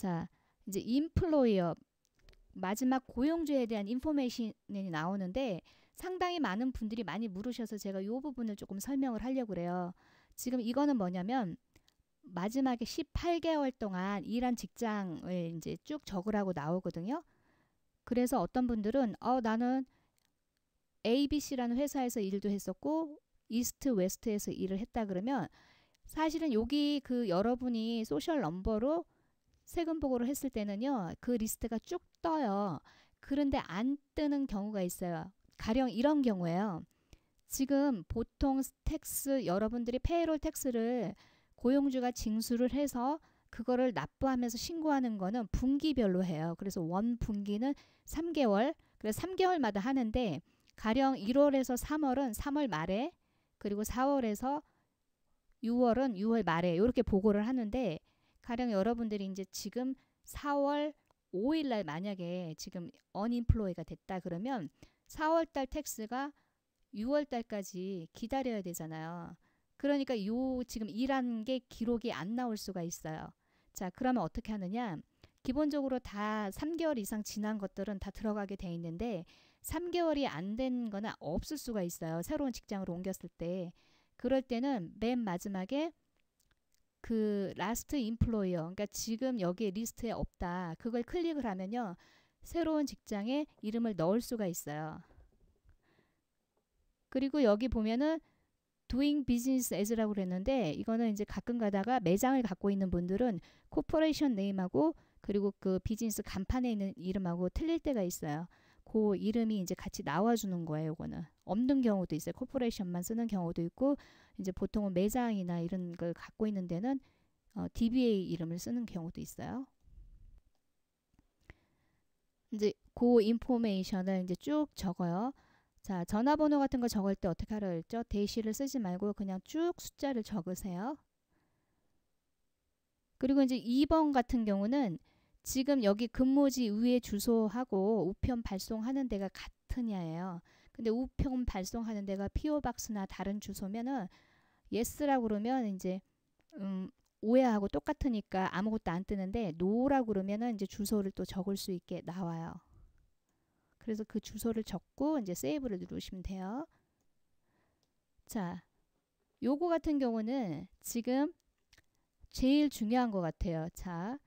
자, 이제 employer 마지막 고용주에 대한 인포메이션이 나오는데 상당히 많은 분들이 많이 물으셔서 제가 이 부분을 조금 설명을 하려고 그래요. 지금 이거는 뭐냐면 마지막에 18개월 동안 일한 직장을 이제 쭉 적으라고 나오거든요. 그래서 어떤 분들은 나는 ABC라는 회사에서 일도 했었고 이스트 웨스트에서 일을 했다 그러면 사실은 여기 그 여러분이 소셜 넘버로 세금 보고를 했을 때는요. 그 리스트가 쭉 떠요. 그런데 안 뜨는 경우가 있어요. 가령 이런 경우에요. 지금 보통 텍스 여러분들이 페이롤 텍스를 고용주가 징수를 해서 그거를 납부하면서 신고하는 거는 분기별로 해요. 그래서 원 분기는 3개월, 그래서 3개월마다 하는데 가령 1월에서 3월은 3월 말에 그리고 4월에서 6월은 6월 말에 이렇게 보고를 하는데 가령 여러분들이 이제 지금 4월 5일 날 만약에 지금 언임플로이가 됐다 그러면 4월 달 텍스가 6월 달까지 기다려야 되잖아요. 그러니까 지금 일한 게 기록이 안 나올 수가 있어요. 자, 그러면 어떻게 하느냐? 기본적으로 다 3개월 이상 지난 것들은 다 들어가게 돼 있는데 3개월이 안 된 거는 없을 수가 있어요. 새로운 직장으로 옮겼을 때. 그럴 때는 맨 마지막에 그 라스트 임플로이어, 그러니까 지금 여기 리스트에 없다. 그걸 클릭을 하면요. 새로운 직장에 이름을 넣을 수가 있어요. 그리고 여기 보면은 doing business as라고 그랬는데 이거는 이제 가끔 가다가 매장을 갖고 있는 분들은 코퍼레이션 네임하고 그리고 그 비즈니스 간판에 있는 이름하고 틀릴 때가 있어요. 그 이름이 이제 같이 나와주는 거예요. 이거는 없는 경우도 있어요. 코퍼레이션만 쓰는 경우도 있고 이제 보통은 매장이나 이런 걸 갖고 있는 데는 DBA 이름을 쓰는 경우도 있어요. 이제 그 인포메이션을 이제 쭉 적어요. 자, 전화번호 같은 거 적을 때 어떻게 하라 그랬죠? 대시를 쓰지 말고 그냥 쭉 숫자를 적으세요. 그리고 이제 2번 같은 경우는 지금 여기 근무지 위에 주소하고 우편 발송하는 데가 같으냐예요. 근데 우편 발송하는 데가 PO박스나 다른 주소면은 yes라고 그러면 이제 오해하고 똑같으니까 아무것도 안 뜨는데 no라고 그러면은 이제 주소를 또 적을 수 있게 나와요. 그래서 그 주소를 적고 이제 세이브를 누르시면 돼요. 자, 요거 같은 경우는 지금 제일 중요한 것 같아요. 자,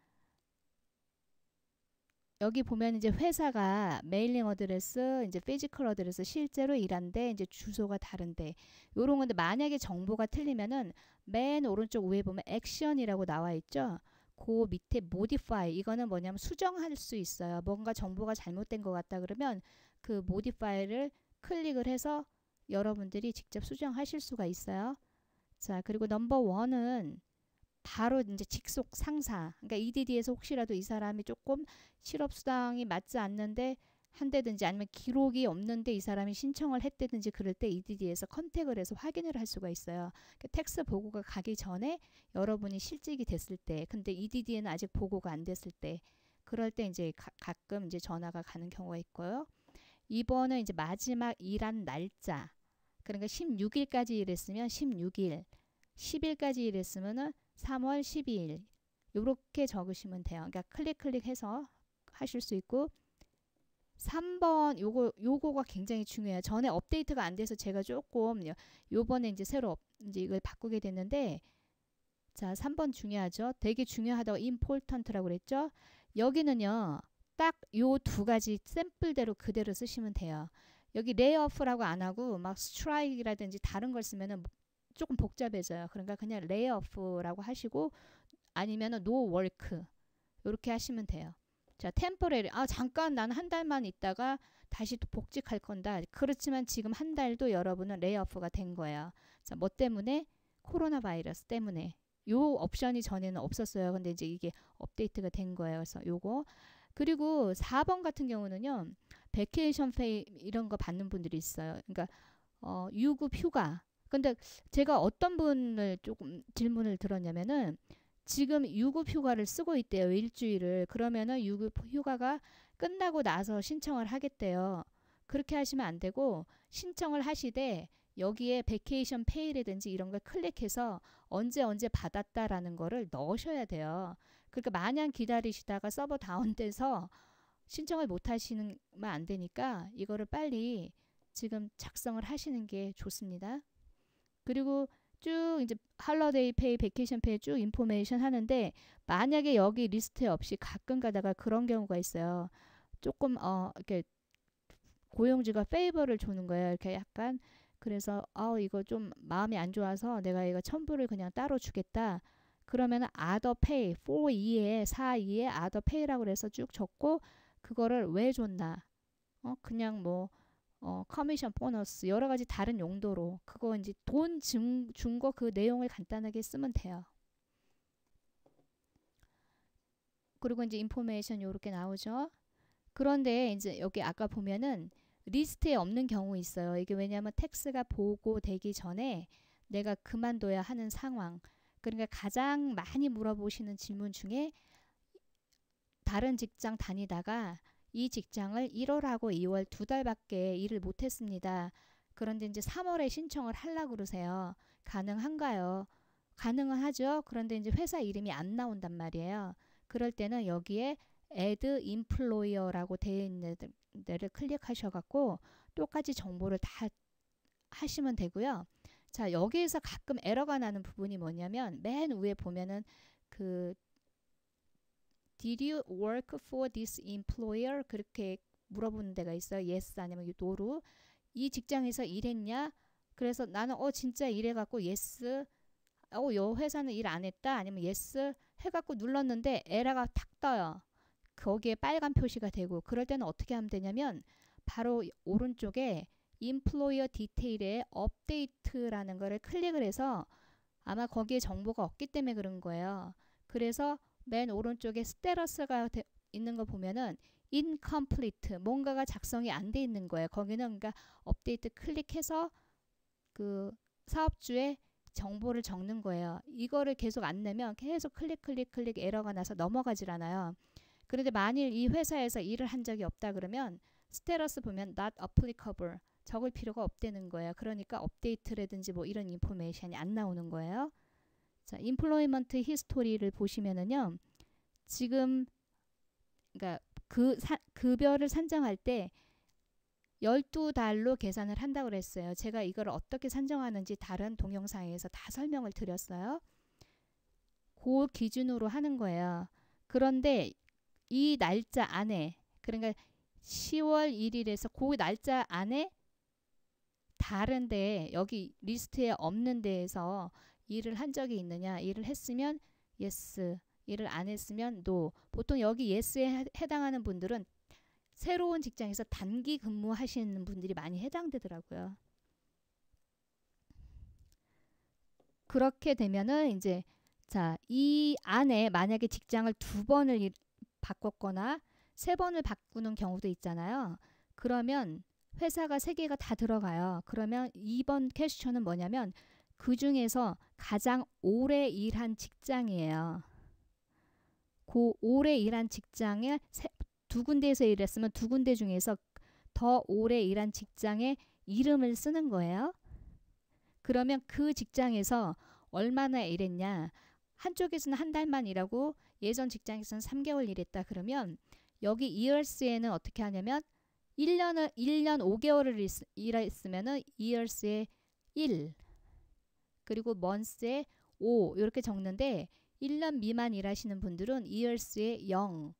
여기 보면 이제 회사가 메일링 어드레스, 이제 피지컬 어드레스 실제로 일한데 이제 주소가 다른데 요런 건데 만약에 정보가 틀리면은 맨 오른쪽 위에 보면 액션이라고 나와 있죠. 그 밑에 modify 이거는 뭐냐면 수정할 수 있어요. 뭔가 정보가 잘못된 것 같다 그러면 그 modify를 클릭을 해서 여러분들이 직접 수정하실 수가 있어요. 자, 그리고 넘버 원은 바로 이제 직속 상사. 그러니까 EDD에서 혹시라도 이 사람이 조금 실업수당이 맞지 않는데 한다든지 아니면 기록이 없는데 이 사람이 신청을 했다든지 그럴 때 EDD에서 컨택을 해서 확인을 할 수가 있어요. 그러니까 텍스 보고가 가기 전에 여러분이 실직이 됐을 때 근데 EDD에는 아직 보고가 안 됐을 때 그럴 때 이제 가끔 이제 전화가 가는 경우가 있고요. 2번은 이제 마지막 일한 날짜. 그러니까 16일까지 일했으면 16일, 10일까지 일했으면은 3월 12일 이렇게 적으시면 돼요. 그러니까 클릭해서 하실 수 있고 3번 요거가 굉장히 중요해요. 전에 업데이트가 안 돼서 제가 조금 요번에 이제 새로 이제 이걸 바꾸게 됐는데 자, 3번 중요하죠. 되게 중요하다고 important라고 그랬죠. 여기는요. 딱 요 두 가지 샘플대로 그대로 쓰시면 돼요. 여기 레이오프라고 안 하고 막 스트라이크라든지 다른 걸 쓰면은 조금 복잡해져요. 그러니까 그냥 레이오프라고 하시고 아니면은 노 워크 이렇게 하시면 돼요. 자, 템포레리 잠깐 난 한 달만 있다가 다시 또 복직할 건다. 그렇지만 지금 한 달도 여러분은 레이오프가 된 거예요. 자, 뭐 때문에? 코로나 바이러스 때문에. 요 옵션이 전에는 없었어요. 근데 이제 이게 업데이트가 된 거예요. 그래서 요거 그리고 4번 같은 경우는요. 베케이션 페이 이런 거 받는 분들이 있어요. 그러니까 유급 휴가. 근데 제가 어떤 분을 조금 질문을 들었냐면은 지금 유급 휴가를 쓰고 있대요. 일주일을. 그러면은 유급 휴가가 끝나고 나서 신청을 하겠대요. 그렇게 하시면 안 되고 신청을 하시되 여기에 베케이션 페이라든지 이런 걸 클릭해서 언제 받았다라는 거를 넣으셔야 돼요. 그러니까 마냥 기다리시다가 서버 다운돼서 신청을 못 하시면 안 되니까 이거를 빨리 지금 작성을 하시는 게 좋습니다. 그리고 쭉 이제 할러데이 페이, 베케이션 페이 쭉 인포메이션 하는데 만약에 여기 리스트에 없이 가끔 가다가 그런 경우가 있어요. 조금 이렇게 고용주가 페이버를 주는 거예요. 이렇게 약간 그래서 이거 좀 마음이 안 좋아서 내가 이거 첨부를 그냥 따로 주겠다. 그러면은 other pay 4-2에 4-2에 other pay라고 그래서 쭉 적고 그거를 왜 줬나? 그냥 뭐 커미션 보너스 여러 가지 다른 용도로 그거 이제 돈 준 거 그 내용을 간단하게 쓰면 돼요. 그리고 이제 인포메이션 요렇게 나오죠. 그런데 이제 여기 아까 보면은 리스트에 없는 경우 있어요. 이게 왜냐하면 텍스가 보고되기 전에 내가 그만둬야 하는 상황. 그러니까 가장 많이 물어보시는 질문 중에 다른 직장 다니다가 이 직장을 1월하고 2월 2달밖에 일을 못했습니다. 그런데 이제 3월에 신청을 하려고 그러세요. 가능한가요? 가능은 하죠. 그런데 이제 회사 이름이 안 나온단 말이에요. 그럴 때는 여기에 add employer라고 되어 있는 데를 클릭하셔갖고 똑같이 정보를 다 하시면 되고요. 자, 여기에서 가끔 에러가 나는 부분이 뭐냐면 맨 위에 보면은 그 Did you work for this employer? 그렇게 물어보는 데가 있어요. Yes 아니면 no로. 이 직장에서 일했냐? 그래서 나는 진짜 일해갖고 yes. 요 회사는 일 안 했다. 아니면 yes 해갖고 눌렀는데 에러가 탁 떠요. 거기에 빨간 표시가 되고 그럴 때는 어떻게 하면 되냐면 바로 오른쪽에 employer detail에 update라는 거를 클릭을 해서 아마 거기에 정보가 없기 때문에 그런 거예요. 그래서 맨 오른쪽에 스테러스가 있는 거 보면은 incomplete 뭔가가 작성이 안 돼 있는 거예요. 거기는 그러니까 업데이트 클릭해서 그 사업주의 정보를 적는 거예요. 이거를 계속 안 내면 계속 클릭 에러가 나서 넘어가질 않아요. 그런데 만일 이 회사에서 일을 한 적이 없다 그러면 스테러스 보면 not applicable 적을 필요가 없다는 거예요. 그러니까 업데이트라든지 뭐 이런 인포메이션이 안 나오는 거예요. 자, 인플로이먼트 히스토리를 보시면은요. 지금 그러니까 급여를 산정할 때 12달로 계산을 한다고 그랬어요. 제가 이걸 어떻게 산정하는지 다른 동영상에서 다 설명을 드렸어요. 그 기준으로 하는 거예요. 그런데 이 날짜 안에 그러니까 10월 1일에서 그 날짜 안에 다른데 여기 리스트에 없는 데에서 일을 한 적이 있느냐. 일을 했으면 yes, 일을 안 했으면 no. 보통 여기 yes에 해당하는 분들은 새로운 직장에서 단기 근무하시는 분들이 많이 해당되더라고요. 그렇게 되면은 이제 자, 이 안에 만약에 직장을 2번을 바꿨거나 3번을 바꾸는 경우도 있잖아요. 그러면 회사가 3개가 다 들어가요. 그러면 2번 퀘스천은 뭐냐면 그 중에서 가장 오래 일한 직장이에요. 그 오래 일한 직장에 2군데에서 일했으면 2군데 중에서 더 오래 일한 직장의 이름을 쓰는 거예요. 그러면 그 직장에서 얼마나 일했냐. 한쪽에서는 한 달만 일하고 예전 직장에서는 3개월 일했다 그러면 여기 years에는 어떻게 하냐면 1년 5개월을 일했으면은 years에 1 그리고 months에 5 이렇게 적는데 1년 미만 일하시는 분들은 years에 0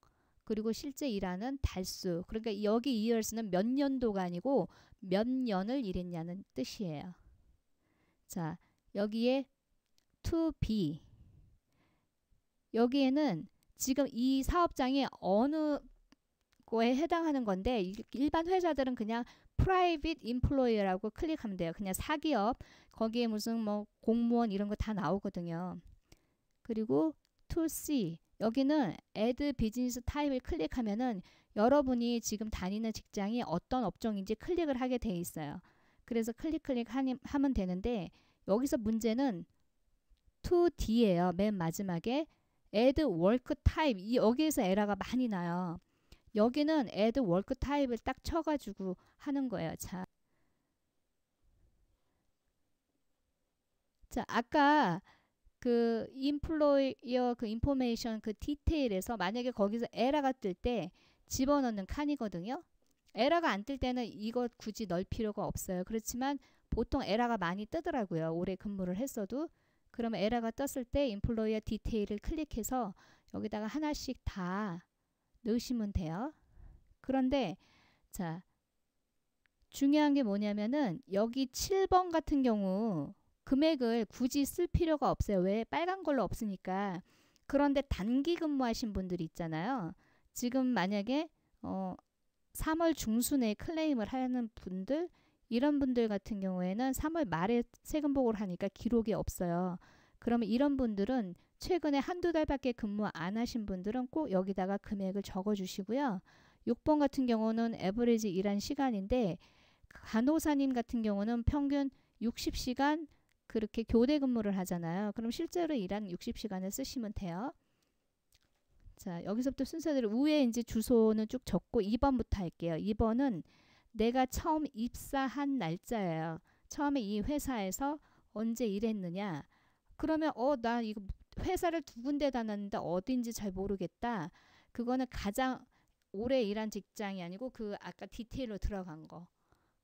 그리고 실제 일하는 달수 그러니까 여기 years는 몇 년도가 아니고 몇 년을 일했냐는 뜻이에요. 자, 여기에 to be 여기에는 지금 이 사업장이 어느 거에 해당하는 건데 일반 회사들은 그냥 private employer라고 클릭하면 돼요. 그냥 사기업 거기에 무슨 뭐 공무원 이런 거 다 나오거든요. 그리고 to see 여기는 add business type을 클릭하면은 여러분이 지금 다니는 직장이 어떤 업종인지 클릭을 하게 돼 있어요. 그래서 하면 되는데 여기서 문제는 to D예요. 맨 마지막에 add work type 여기에서 에러가 많이 나요. 여기는 add work type을 딱 쳐가지고 하는 거예요. 자, 자, 아까 그 employer 그 information 그 디테일에서 만약에 거기서 에러가 뜰 때 집어넣는 칸이거든요. 에러가 안 뜰 때는 이거 굳이 넣을 필요가 없어요. 그렇지만 보통 에러가 많이 뜨더라고요. 오래 근무를 했어도. 그러면 에러가 떴을 때 employer 디테일을 클릭해서 여기다가 하나씩 다 넣으시면 돼요. 그런데 자, 중요한 게 뭐냐면은 여기 7번 같은 경우 금액을 굳이 쓸 필요가 없어요. 왜? 빨간 걸로 없으니까. 그런데 단기 근무하신 분들이 있잖아요. 지금 만약에 3월 중순에 클레임을 하는 분들, 이런 분들 같은 경우에는 3월 말에 세금 보고를 하니까 기록이 없어요. 그러면 이런 분들은 최근에 한두 달밖에 근무 안 하신 분들은 꼭 여기다가 금액을 적어 주시고요. 6번 같은 경우는 에버리지 일한 시간인데 간호사님 같은 경우는 평균 60시간 그렇게 교대 근무를 하잖아요. 그럼 실제로 일한 60시간을 쓰시면 돼요. 자, 여기서부터 순서대로 위에 이제 주소는 쭉 적고 2번부터 할게요. 2번은 내가 처음 입사한 날짜예요. 처음에 이 회사에서 언제 일했느냐. 그러면 나 이거 회사를 두 군데 다녔는데 어딘지 잘 모르겠다. 그거는 가장 오래 일한 직장이 아니고 그 아까 디테일로 들어간 거.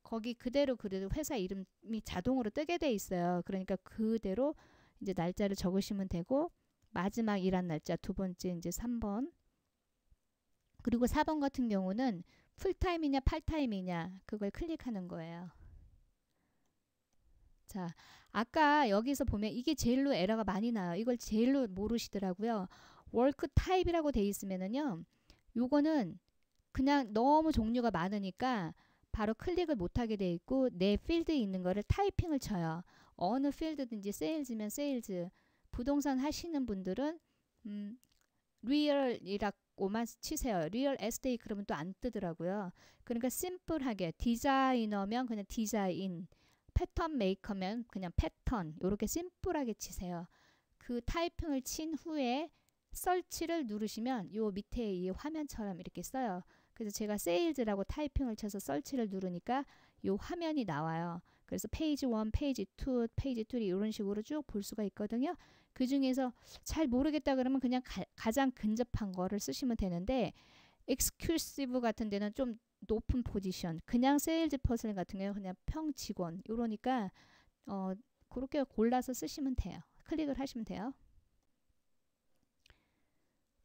거기 그대로 그래도 회사 이름이 자동으로 뜨게 돼 있어요. 그러니까 그대로 이제 날짜를 적으시면 되고 마지막 일한 날짜 두 번째 이제 3번. 그리고 4번 같은 경우는 풀타임이냐 팔타임이냐 그걸 클릭하는 거예요. 자, 아까 여기서 보면 이게 제일로 에러가 많이 나요. 이걸 제일로 모르시더라고요. 워크 타입이라고 돼 있으면은요. 요거는 그냥 너무 종류가 많으니까 바로 클릭을 못하게 돼 있고 내 필드에 있는 거를 타이핑을 쳐요. 어느 필드든지 세일즈면 세일즈, 부동산 하시는 분들은 리얼이라고만 치세요. 리얼 에스테이 그러면 또 안 뜨더라고요. 그러니까 심플하게 디자이너면 그냥 디자인, 패턴 메이커면 그냥 패턴 이렇게 심플하게 치세요. 그 타이핑을 친 후에 설치를 누르시면 요 밑에 이 화면처럼 이렇게 써요. 그래서 제가 세일즈라고 타이핑을 쳐서 설치를 누르니까 요 화면이 나와요. 그래서 페이지 1, 페이지 2, 페이지 3 이런 식으로 쭉 볼 수가 있거든요. 그 중에서 잘 모르겠다 그러면 그냥 가장 근접한 거를 쓰시면 되는데 exclusive 같은 데는 좀 높은 포지션, 그냥 세일즈 퍼슨 같은 경우는 그냥 평 직원 이러니까 그렇게 골라서 쓰시면 돼요. 클릭을 하시면 돼요.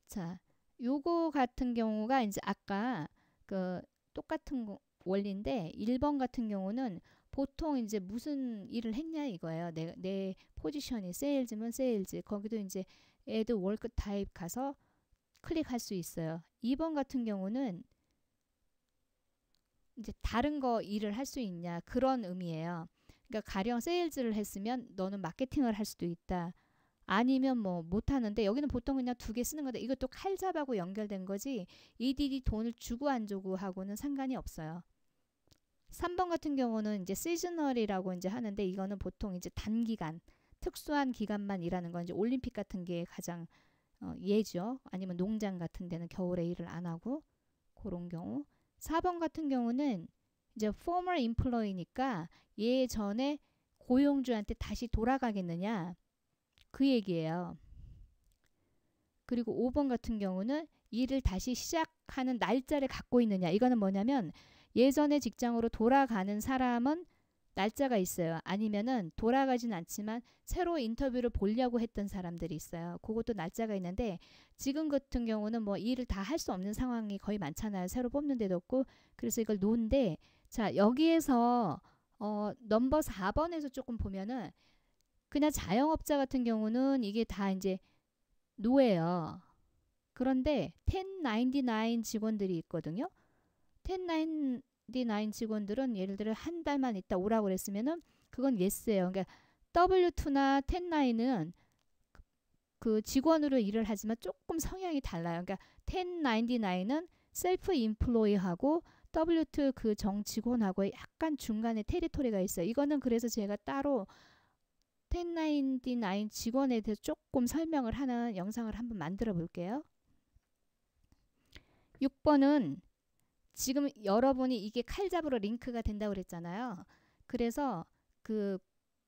자, 요거 같은 경우가 이제 아까 그 똑같은 원리인데 1번 같은 경우는 보통 이제 무슨 일을 했냐 이거예요. 내 포지션이 세일즈면 세일즈. 거기도 이제 add work type 가서 클릭할 수 있어요. 2번 같은 경우는 이제 다른 거 일을 할 수 있냐 그런 의미예요. 그러니까 가령 세일즈를 했으면 너는 마케팅을 할 수도 있다. 아니면 뭐 못하는데 여기는 보통 그냥 두 개 쓰는 건데 이것도 칼잡하고 연결된 거지 이들이 돈을 주고 안 주고 하고는 상관이 없어요. 3번 같은 경우는 이제 시즈널이라고 이제 하는데 이거는 보통 이제 단기간 특수한 기간만 일하는 건 이제 올림픽 같은 게 가장 예죠. 아니면 농장 같은 데는 겨울에 일을 안 하고 그런 경우. 4번 같은 경우는 이제 former employee니까 예전에 고용주한테 다시 돌아가겠느냐 그 얘기예요. 그리고 5번 같은 경우는 일을 다시 시작하는 날짜를 갖고 있느냐. 이거는 뭐냐면 예전에 직장으로 돌아가는 사람은 날짜가 있어요. 아니면은 돌아가진 않지만 새로 인터뷰를 보려고 했던 사람들이 있어요. 그것도 날짜가 있는데 지금 같은 경우는 뭐 일을 다 할 수 없는 상황이 거의 많잖아요. 새로 뽑는 데도 없고. 그래서 이걸 놓은데 자 여기에서 넘버 4번에서 조금 보면은 그냥 자영업자 같은 경우는 이게 다 이제 노예요. 그런데 1099 직원들이 있거든요. 1099 직원들은 예를 들어 한 달만 있다 오라고 그랬으면은 그건 예스예요. 그러니까 W2나 1099는 그 직원으로 일을 하지만 조금 성향이 달라요. 그러니까 1099는 셀프 인플로이하고 W2 그 정직원하고 약간 중간에 테리토리가 있어요. 이거는 그래서 제가 따로 1099 직원에 대해서 조금 설명을 하는 영상을 한번 만들어 볼게요. 6번은 지금 여러분이 이게 칼잡으로 링크가 된다고 그랬잖아요. 그래서 그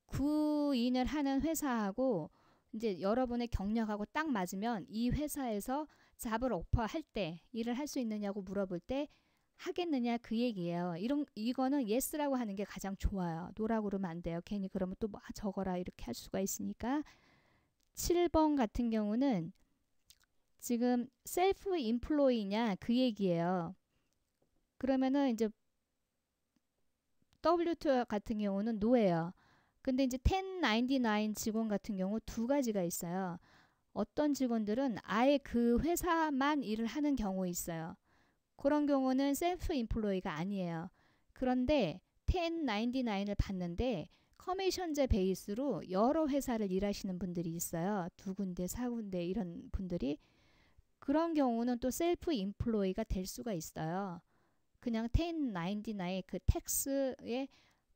구인을 하는 회사하고 이제 여러분의 경력하고 딱 맞으면 이 회사에서 잡을 오퍼할 때 일을 할 수 있느냐고 물어볼 때 하겠느냐 그 얘기예요. 이거는 yes라고 하는 게 가장 좋아요. 노라고 그러면 안 돼요. 괜히 그러면 또 뭐 적어라 이렇게 할 수가 있으니까. 7번 같은 경우는 지금 셀프 임플로이냐 그 얘기예요. 그러면은 이제 W2 같은 경우는 노예요. 근데 이제 1099 직원 같은 경우 두 가지가 있어요. 어떤 직원들은 아예 그 회사만 일을 하는 경우 있어요. 그런 경우는 셀프 임플로이가 아니에요. 그런데 1099을 받는데 커미션제 베이스로 여러 회사를 일하시는 분들이 있어요. 두 군데, 사 군데 이런 분들이. 그런 경우는 또 셀프 임플로이가 될 수가 있어요. 그냥 1099의 그 텍스의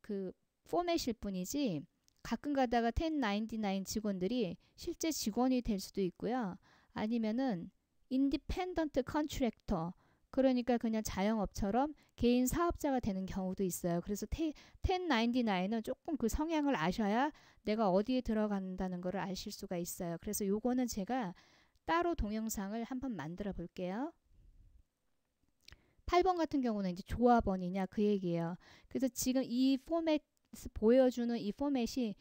그 포맷일 뿐이지 가끔 가다가 1099 직원들이 실제 직원이 될 수도 있고요. 아니면은 인디펜던트 컨트랙터 그러니까 그냥 자영업처럼 개인 사업자가 되는 경우도 있어요. 그래서 1099는 조금 그 성향을 아셔야 내가 어디에 들어간다는 것을 아실 수가 있어요. 그래서 요거는 제가 따로 동영상을 한번 만들어 볼게요. 8번 같은 경우는 이제 조합원이냐 그 얘기예요. 그래서 지금 이 포맷 보여주는 이 포맷이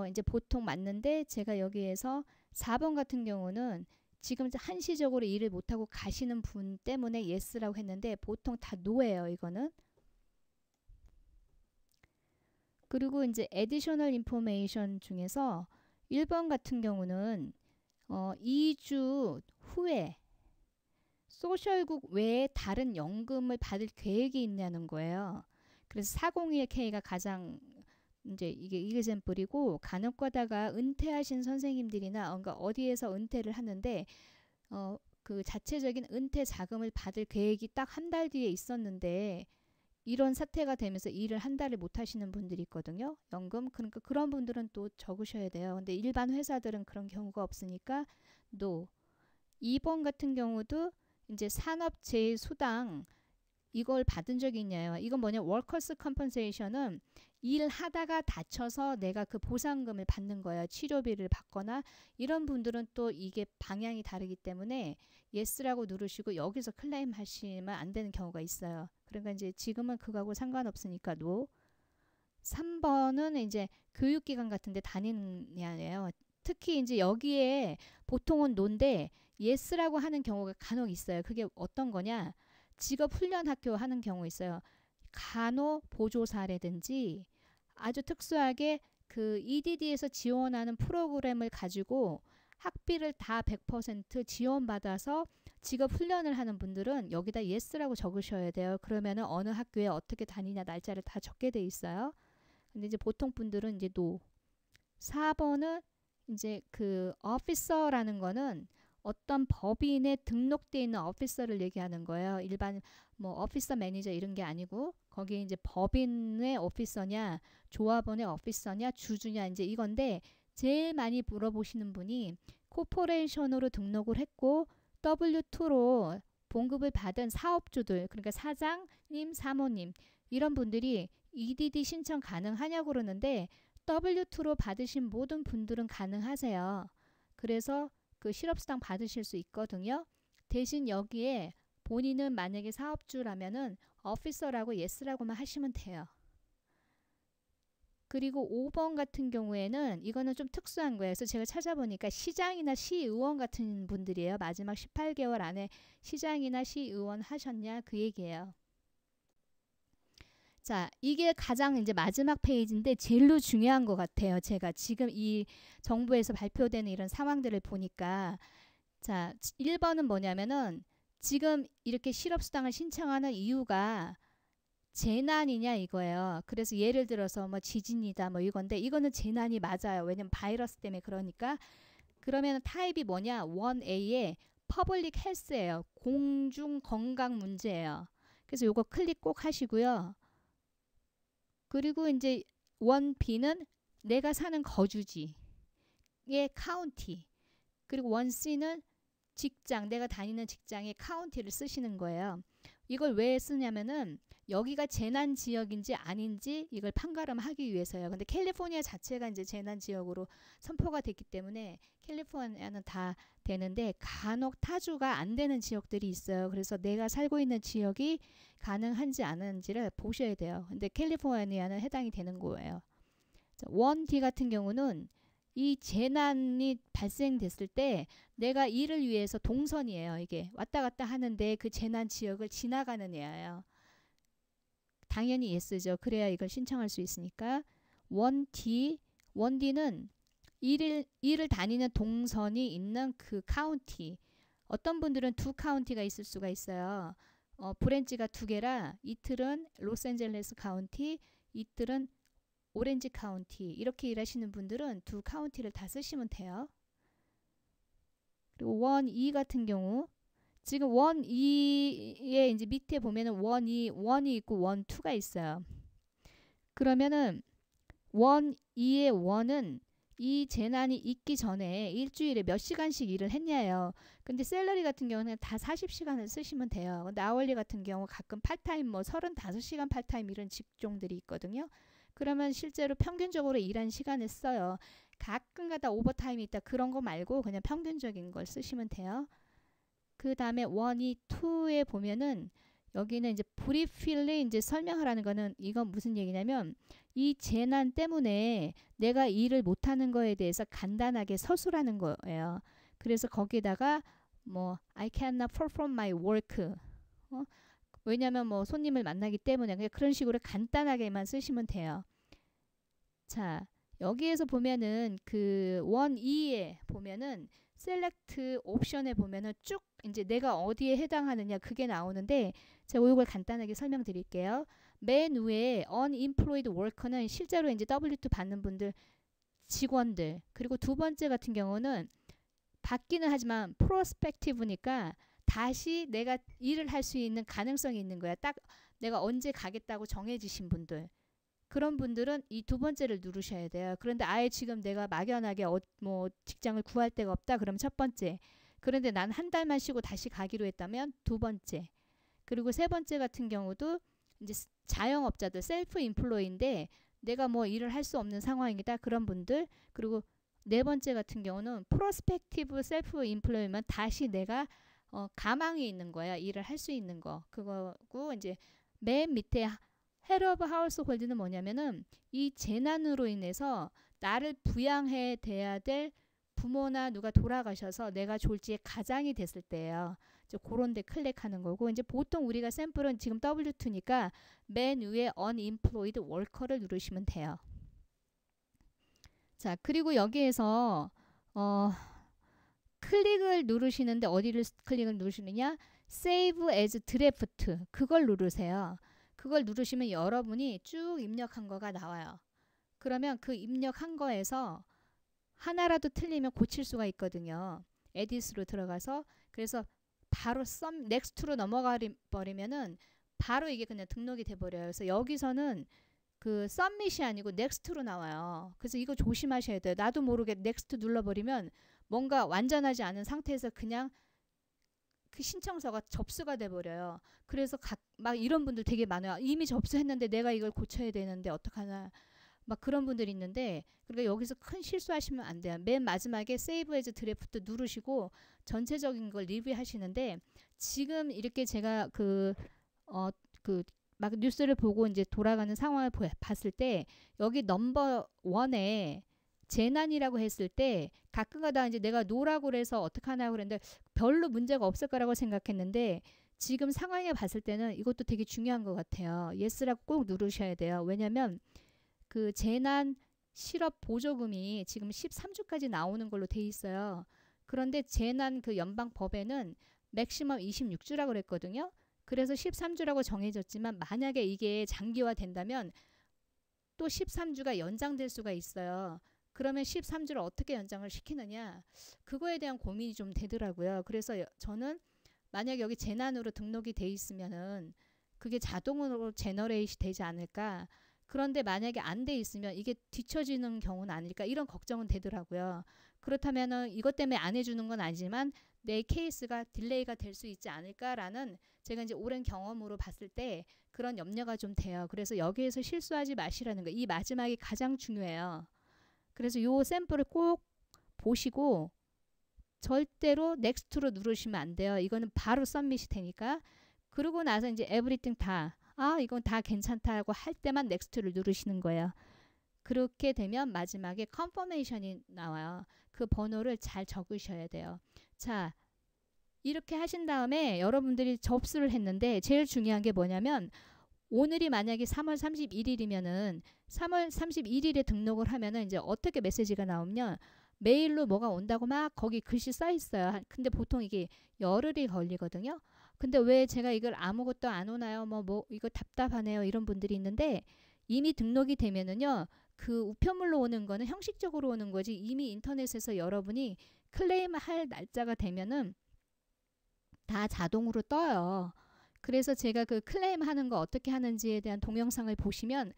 이제 보통 맞는데 제가 여기에서 4번 같은 경우는 지금 한시적으로 일을 못하고 가시는 분 때문에 yes라고 했는데 보통 다 no예요. 이거는. 그리고 이제 additional information 중에서 1번 같은 경우는 2주 후에 소셜국 외에 다른 연금을 받을 계획이 있냐는 거예요. 그래서 401K가 가장 이제 이게 이그젬플이고 간혹가다가 은퇴하신 선생님들이나 그러니까 어디에서 은퇴를 하는데 그 자체적인 은퇴 자금을 받을 계획이 딱 한 달 뒤에 있었는데 이런 사태가 되면서 일을 한 달을 못 하시는 분들이 있거든요. 연금. 그러니까 그런 분들은 또 적으셔야 돼요. 근데 일반 회사들은 그런 경우가 없으니까 no. 2번 같은 경우도 이제 산업재해수당 이걸 받은 적이 있냐요. 이건 뭐냐 워커스 컴pensation은 일하다가 다쳐서 내가 그 보상금을 받는 거예요. 치료비를 받거나 이런 분들은 또 이게 방향이 다르기 때문에 yes라고 누르시고 여기서 클레임 하시면 안 되는 경우가 있어요. 그러니까 이제 지금은 그거하고 상관없으니까 no. 3번은 이제 교육기관 같은 데 다니느냐예요. 특히 이제 여기에 보통은 no인데 yes라고 하는 경우가 간혹 있어요. 그게 어떤 거냐? 직업훈련학교 하는 경우 있어요. 간호보조사라든지 아주 특수하게 그 EDD에서 지원하는 프로그램을 가지고 학비를 다 100% 지원받아서 직업훈련을 하는 분들은 여기다 yes라고 적으셔야 돼요. 그러면은 어느 학교에 어떻게 다니냐 날짜를 다 적게 돼 있어요. 근데 이제 보통 분들은 이제 no. 4번은 이제 그 officer라는 거는 어떤 법인에 등록되어 있는 오피서를 얘기하는 거예요. 일반 뭐 오피서 매니저 이런 게 아니고 거기에 이제 법인의 오피서냐 조합원의 오피서냐 주주냐 이제 이건데 제일 많이 물어보시는 분이 코퍼레이션으로 등록을 했고 W2로 봉급을 받은 사업주들 그러니까 사장님 사모님 이런 분들이 EDD 신청 가능하냐고 그러는데 W2로 받으신 모든 분들은 가능하세요. 그래서 그 실업수당 받으실 수 있거든요. 대신 여기에 본인은 만약에 사업주라면은 오피서라고 yes라고만 하시면 돼요. 그리고 5번 같은 경우에는 이거는 좀 특수한 거예요. 그래서 제가 찾아보니까 시장이나 시의원 같은 분들이에요. 마지막 18개월 안에 시장이나 시의원 하셨냐 그 얘기예요. 자, 이게 가장 이제 마지막 페이지인데 제일로 중요한 것 같아요. 제가 지금 이 정부에서 발표되는 이런 상황들을 보니까 자, 1번은 뭐냐면은 지금 이렇게 실업수당을 신청하는 이유가 재난이냐 이거예요. 그래서 예를 들어서 뭐 지진이다 뭐 이건데 이거는 재난이 맞아요. 왜냐면 바이러스 때문에 그러니까 그러면 타입이 뭐냐 1A에 퍼블릭 헬스예요. 공중 건강 문제예요. 그래서 요거 클릭 꼭 하시고요. 그리고 이제 1B는 내가 사는 거주지의 카운티 그리고 1C는 직장 내가 다니는 직장의 카운티를 쓰시는 거예요. 이걸 왜 쓰냐면은 여기가 재난 지역인지 아닌지 이걸 판가름하기 위해서요. 근데 캘리포니아 자체가 이제 재난 지역으로 선포가 됐기 때문에 캘리포니아는 다 되는데 간혹 타주가 안 되는 지역들이 있어요. 그래서 내가 살고 있는 지역이 가능한지 아닌지를 보셔야 돼요. 근데 캘리포니아는 해당이 되는 거예요. 1D 같은 경우는 이 재난이 발생됐을 때 내가 이를 위해서 동선이에요. 이게 왔다 갔다 하는데 그 재난 지역을 지나가는 애예요. 당연히 예스죠. 그래야 이걸 신청할 수 있으니까. 1D는 일을 다니는 동선이 있는 그 카운티. 어떤 분들은 두 카운티가 있을 수가 있어요. 브랜치가 두 개라 이틀은 로스앤젤레스 카운티, 이틀은 오렌지 카운티. 이렇게 일하시는 분들은 두 카운티를 다 쓰시면 돼요. 그리고 1E 같은 경우 지금 1E의 이제 밑에 보면은 1이 있고 1,2가 있어요. 그러면은 1E의 1은 이 재난이 있기 전에 일주일에 몇 시간씩 일을 했냐요. 근데 셀러리 같은 경우는 다 40시간을 쓰시면 돼요. 근데 아월리 같은 경우 가끔 팔타임 35시간 팔타임 이런 직종들이 있거든요. 그러면 실제로 평균적으로 일한 시간을 써요. 가끔가다 오버타임이 있다 그런 거 말고 그냥 평균적인 걸 쓰시면 돼요. 그 다음에 1, 2, 2에 보면은 여기는 이제 브리필리 이제 설명을 하는 거는 이건 무슨 얘기냐면 이 재난 때문에 내가 일을 못하는 거에 대해서 간단하게 서술하는 거예요. 그래서 거기다가 뭐 I cannot perform my work. 왜냐면 뭐 손님을 만나기 때문에 그냥 그런 식으로 간단하게만 쓰시면 돼요. 자, 여기에서 보면은 그 1E에 보면은 셀렉트 옵션에 보면은 쭉 이제 내가 어디에 해당하느냐 그게 나오는데 제가 이걸 간단하게 설명드릴게요. 맨 위에 unemployed worker는 실제로 이제 W2 받는 분들 직원들 그리고 두 번째 같은 경우는 받기는 하지만 프로스펙티브니까 다시 내가 일을 할 수 있는 가능성이 있는 거야. 딱 내가 언제 가겠다고 정해지신 분들 그런 분들은 이 두 번째를 누르셔야 돼요. 그런데 아예 지금 내가 막연하게 뭐 직장을 구할 데가 없다 그럼 첫 번째. 그런데 난 한 달만 쉬고 다시 가기로 했다면 두 번째. 그리고 세 번째 같은 경우도 이제 자영업자들 셀프 인플로이인데 내가 뭐 일을 할 수 없는 상황이다 그런 분들. 그리고 네 번째 같은 경우는 프로스펙티브 셀프 인플로이면 다시 내가 가망이 있는 거야. 일을 할 수 있는 거. 그거고 이제 맨 밑에 헤드 오브 하우스홀드는 뭐냐면은 이 재난으로 인해서 나를 부양해 돼야 될 부모나 누가 돌아가셔서 내가 졸지에 가장이 됐을 때예요. 이제 그런 데 클릭하는 거고 이제 보통 우리가 샘플은 지금 W2니까 맨 위에 unemployed worker를 누르시면 돼요. 자, 그리고 여기에서 클릭을 누르시는데 어디를 클릭을 누르시느냐? Save as Draft 그걸 누르세요. 그걸 누르시면 여러분이 쭉 입력한 거가 나와요. 그러면 그 입력한 거에서 하나라도 틀리면 고칠 수가 있거든요. 에디스로 들어가서 그래서 바로 넥스트로 넘어가 버리면은 바로 이게 그냥 등록이 돼 버려요. 그래서 여기서는 그 썸밋이 아니고 넥스트로 나와요. 그래서 이거 조심하셔야 돼요. 나도 모르게 넥스트 눌러버리면 뭔가 완전하지 않은 상태에서 그냥 그 신청서가 접수가 돼버려요. 그래서 막 이런 분들 되게 많아요. 이미 접수했는데 내가 이걸 고쳐야 되는데 어떡하나 막 그런 분들이 있는데 그러니까 여기서 큰 실수하시면 안 돼요. 맨 마지막에 세이브 에즈 드래프트 누르시고 전체적인 걸 리뷰하시는데 지금 이렇게 제가 막 뉴스를 보고 이제 돌아가는 상황을 봤을 때 여기 넘버 1에 재난이라고 했을 때 가끔가다 이제 내가 노라고 그래서 어떡하나 그랬는데 별로 문제가 없을 거라고 생각했는데 지금 상황에 봤을 때는 이것도 되게 중요한 것 같아요. 예스라고 꼭 누르셔야 돼요. 왜냐면 그 재난 실업 보조금이 지금 13주까지 나오는 걸로 돼 있어요. 그런데 재난 그 연방법에는 맥시멈 26주라고 그랬거든요. 그래서 13주라고 정해졌지만 만약에 이게 장기화 된다면 또 13주가 연장될 수가 있어요. 그러면 13주를 어떻게 연장을 시키느냐 그거에 대한 고민이 좀 되더라고요. 그래서 저는 만약에 여기 재난으로 등록이 돼 있으면은 그게 자동으로 제너레이트 되지 않을까 그런데 만약에 안 돼 있으면 이게 뒤처지는 경우는 아닐까 이런 걱정은 되더라고요. 그렇다면은 이것 때문에 안 해주는 건 아니지만 내 케이스가 딜레이가 될 수 있지 않을까라는 제가 이제 오랜 경험으로 봤을 때 그런 염려가 좀 돼요. 그래서 여기에서 실수하지 마시라는 거예요. 이 마지막이 가장 중요해요. 그래서 요 샘플을 꼭 보시고 절대로 넥스트로 누르시면 안 돼요. 이거는 바로 서밋이 되니까. 그러고 나서 이제 에브리띵 다 이건 다 괜찮다고 할 때만 넥스트를 누르시는 거예요. 그렇게 되면 마지막에 컨퍼메이션이 나와요. 그 번호를 잘 적으셔야 돼요. 자, 이렇게 하신 다음에 여러분들이 접수를 했는데 제일 중요한 게 뭐냐면 오늘이 만약에 3월 31일이면은 3월 31일에 등록을 하면은 이제 어떻게 메시지가 나오면 메일로 뭐가 온다고 막 거기 글씨 써 있어요. 근데 보통 이게 열흘이 걸리거든요. 근데 왜 제가 이걸 아무것도 안 오나요? 뭐 이거 답답하네요. 이런 분들이 있는데 이미 등록이 되면은요. 그 우편물로 오는 거는 형식적으로 오는 거지 이미 인터넷에서 여러분이 클레임할 날짜가 되면은 다 자동으로 떠요. 그래서 제가 그 클레임 하는 거 어떻게 하는지에 대한 동영상을 보시면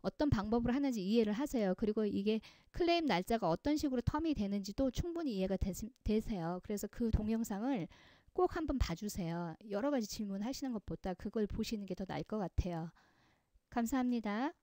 어떤 방법으로 하는지 이해를 하세요. 그리고 이게 클레임 날짜가 어떤 식으로 텀이 되는지도 충분히 이해가 되세요. 그래서 그 동영상을 꼭 한번 봐주세요. 여러 가지 질문 하시는 것보다 그걸 보시는 게 더 나을 것 같아요. 감사합니다.